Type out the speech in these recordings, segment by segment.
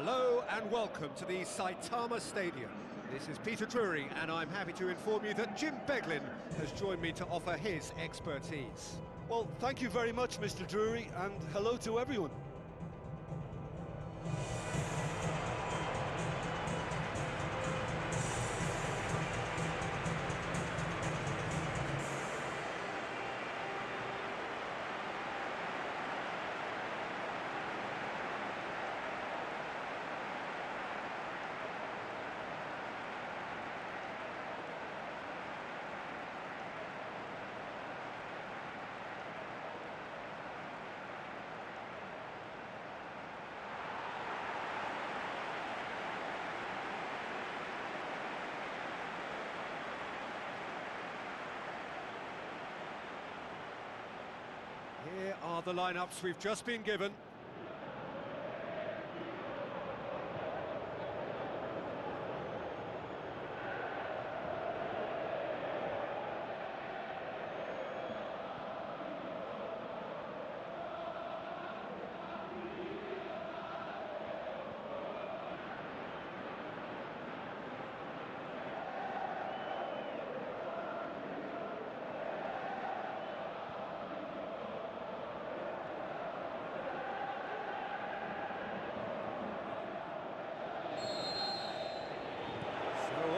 Hello and welcome to the Saitama Stadium. This is Peter Drury and I'm happy to inform you that Jim Beglin has joined me to offer his expertise. Well, thank you very much, Mr. Drury, and hello to everyone. Here are the lineups we've just been given.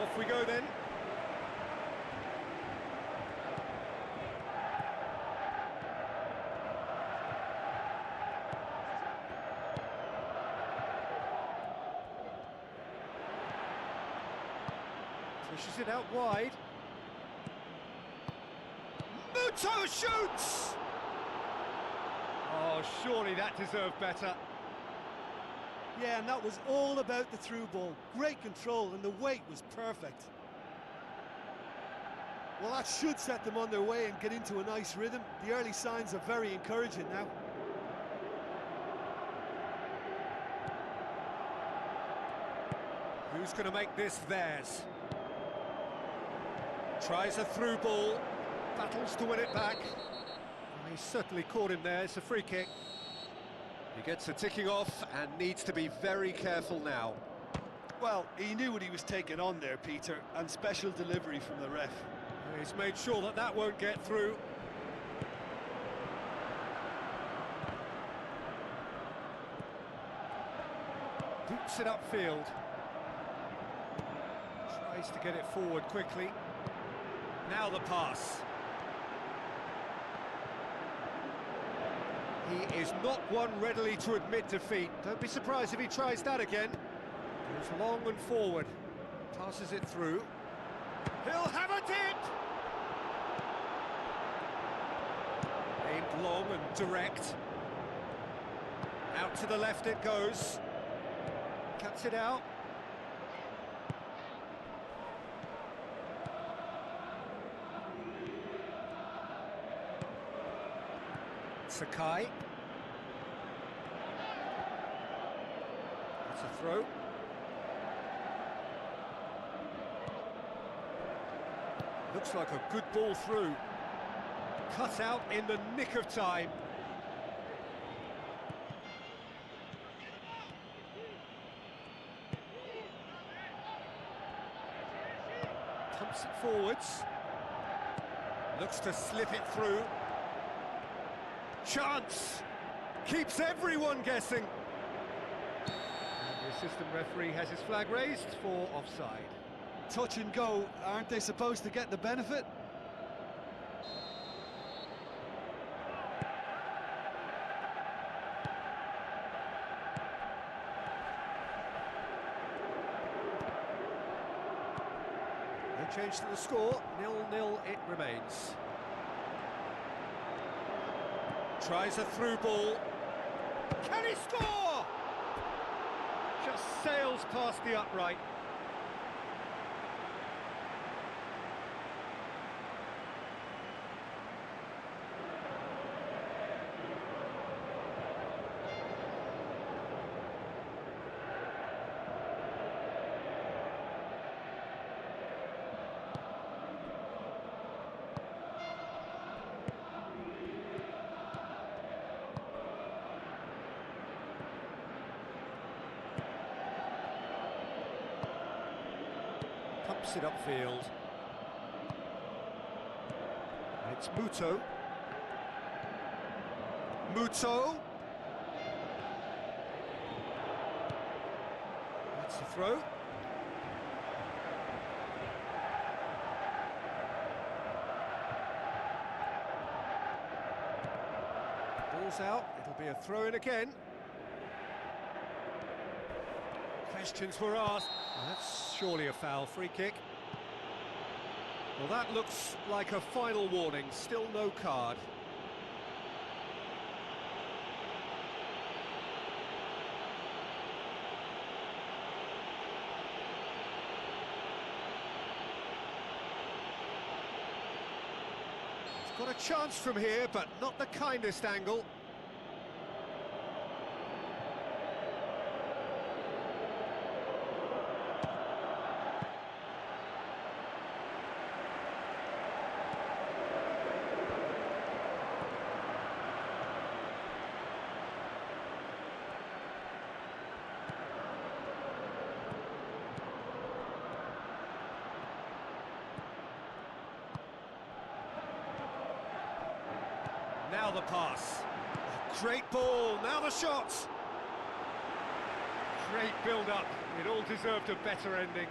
Off we go then. Pushes it out wide. Muto shoots! Oh, surely that deserved better. Yeah, and that was all about the through ball. Great control, and the weight was perfect. Well, that should set them on their way and get into a nice rhythm. The early signs are very encouraging now. Who's going to make this theirs? Tries a through ball, battles to win it back. He certainly caught him there, it's a free kick. He gets a ticking off and needs to be very careful now. Well, he knew what he was taking on there, Peter, and special delivery from the ref. He's made sure that that won't get through. Boots it upfield. Tries to get it forward quickly. Now the pass. He is not one readily to admit defeat. Don't be surprised if he tries that again. Goes long and forward. Passes it through. He'll have a dip! Aimed long and direct. Out to the left it goes. Cuts it out. Sakai. That's a throw. Looks like a good ball through. Cut out in the nick of time. Pumps it forwards. Looks to slip it through. Chance! Keeps everyone guessing. And the assistant referee has his flag raised for offside. Touch and go, aren't they supposed to get the benefit? No change to the score, 0-0 it remains. Tries a through ball. Can he score? Just sails past the upright. Chops it upfield. It's Muto. Muto. That's the throw. Ball's out, it'll be a throw-in again. Questions were asked. Well, that's surely a foul, free kick. Well, that looks like a final warning, still no card. He's got a chance from here, but not the kindest angle. Now the pass. Great ball, now the shots. Great build-up, it all deserved a better ending.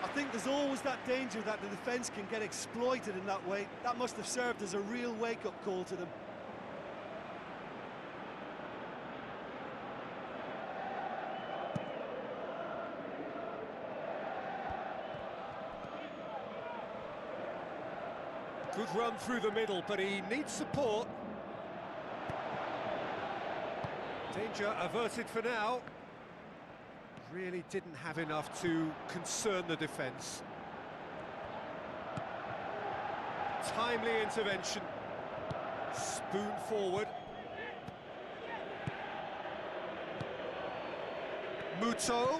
I think there's always that danger that the defence can get exploited in that way. That must have served as a real wake-up call to them. Good run through the middle, but he needs support. Danger averted for now. Really didn't have enough to concern the defence. Timely intervention. Spoon forward. Muto.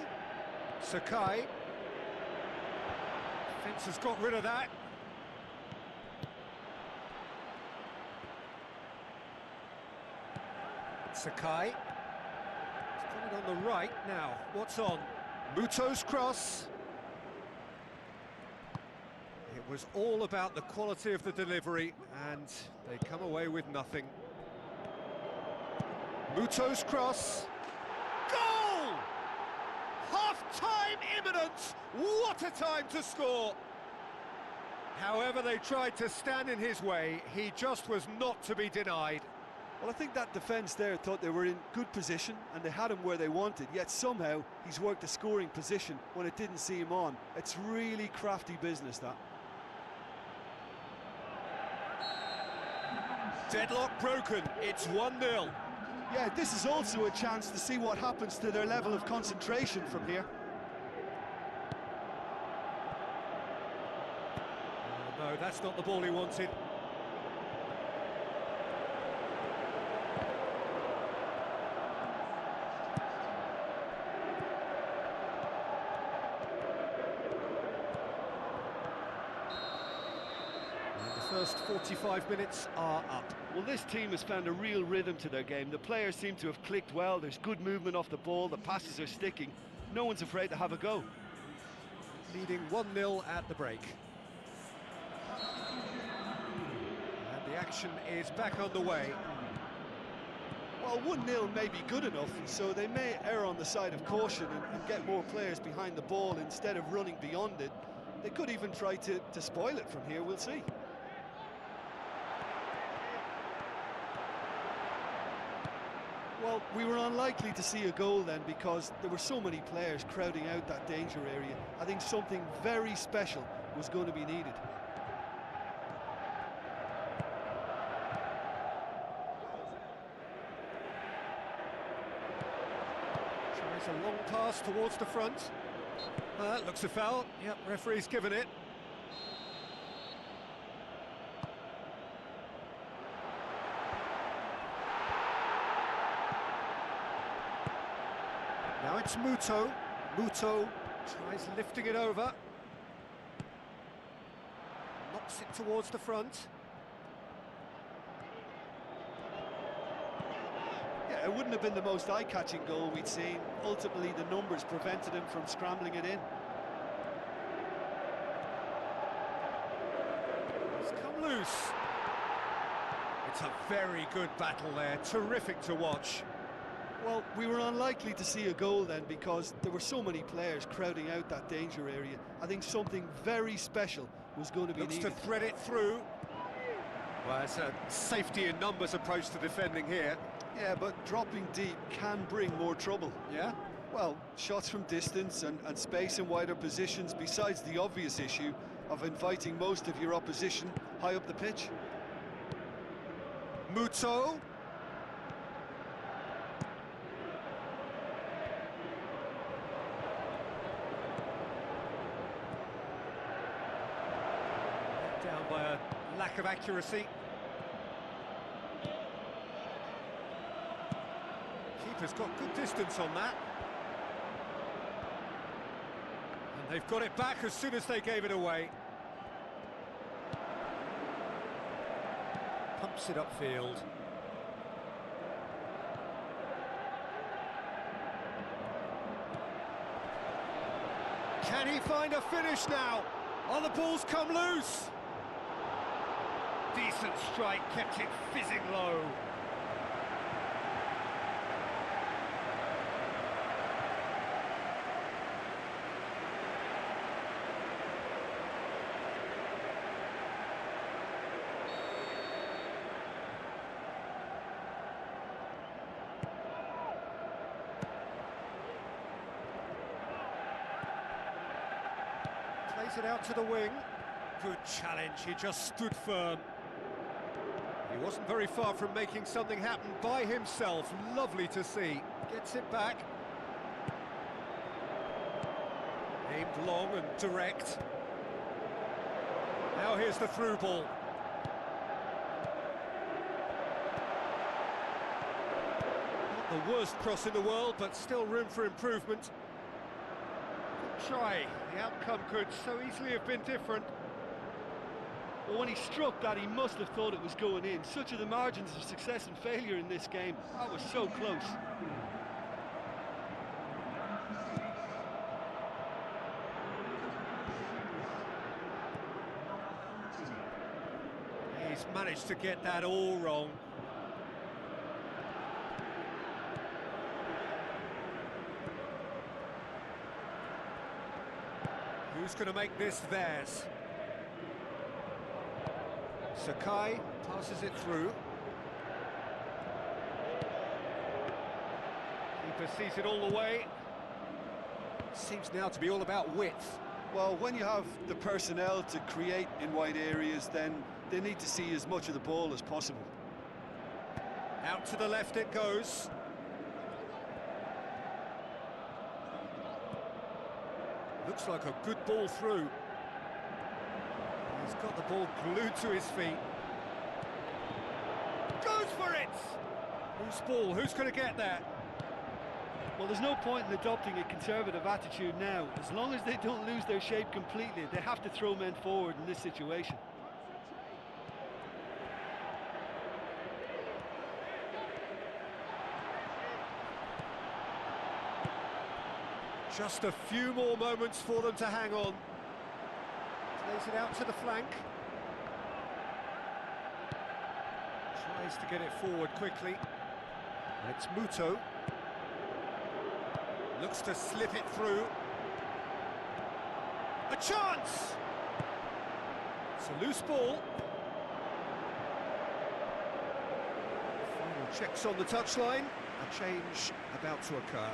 Sakai. Defence has got rid of that. Sakai. He's got it on the right now. What's on? Muto's cross. It was all about the quality of the delivery, and they come away with nothing. Muto's cross. Goal! Half-time imminent! What a time to score! However they tried to stand in his way, he just was not to be denied. Well, I think that defence there thought they were in good position and they had him where they wanted, yet somehow he's worked a scoring position when it didn't see him on. It's really crafty business, that. Deadlock broken, it's 1-0. Yeah, this is also a chance to see what happens to their level of concentration from here. No, that's not the ball he wanted. First 45 minutes are up. Well, this team has found a real rhythm to their game. The players seem to have clicked well. There's good movement off the ball. The passes are sticking. No one's afraid to have a go. Leading 1-0 at the break. And the action is back on the way. Well, 1-0 may be good enough, so they may err on the side of caution and get more players behind the ball instead of running beyond it. They could even try to spoil it from here, we'll see. Well, we were unlikely to see a goal then because there were so many players crowding out that danger area. I think something very special was going to be needed. Tries a long pass towards the front. That looks a foul. Yep, referee's given it. Now it's Muto. Muto tries lifting it over. Knocks it towards the front. Yeah, it wouldn't have been the most eye-catching goal we'd seen. Ultimately, the numbers prevented him from scrambling it in. It's a very good battle there, terrific to watch. Well, we were unlikely to see a goal then because there were so many players crowding out that danger area. I think something very special was going to be Looks needed. to thread it through. Well, it's a safety in numbers approach to defending here. Yeah, but dropping deep can bring more trouble. Yeah? Well, shots from distance and space in wider positions, besides the obvious issue of inviting most of your opposition high up the pitch. Muto. Down by a lack of accuracy. Keeper's got good distance on that. And they've got it back as soon as they gave it away. Pumps it upfield. Can he find a finish now? Oh, the ball's come loose. Decent strike, kept it fizzing low. Plays it out to the wing. Good challenge, he just stood firm. He wasn't very far from making something happen by himself. Lovely to see. Gets it back. Aimed long and direct. Now here's the through ball. Not the worst cross in the world, but still room for improvement. Good try. The outcome could so easily have been different. Well, when he struck that, he must have thought it was going in. Such are the margins of success and failure in this game. That was so close. He's managed to get that all wrong. Who's going to make this theirs? Sakai passes it through. Keeper sees it all the way. Seems now to be all about width. Well, when you have the personnel to create in wide areas, then they need to see as much of the ball as possible. Out to the left it goes. Looks like a good ball through. He's got the ball glued to his feet. Goes for it! Whose ball? Who's going to get that? Well, there's no point in adopting a conservative attitude now. As long as they don't lose their shape completely, they have to throw men forward in this situation. Just a few more moments for them to hang on. Plays it out to the flank. Tries to get it forward quickly. And it's Muto. Looks to slip it through. A chance! It's a loose ball. Final checks on the touchline. A change about to occur.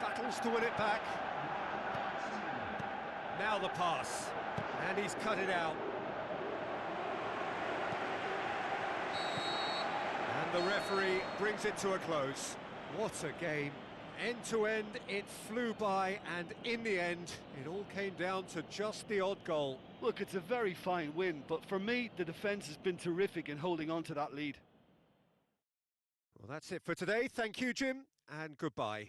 Battles to win it back. Now the pass, and he's cut it out. And the referee brings it to a close. What a game. End to end, it flew by, and in the end, it all came down to just the odd goal. Look, it's a very fine win, but for me, the defence has been terrific in holding on to that lead. Well, that's it for today. Thank you, Jim, and goodbye.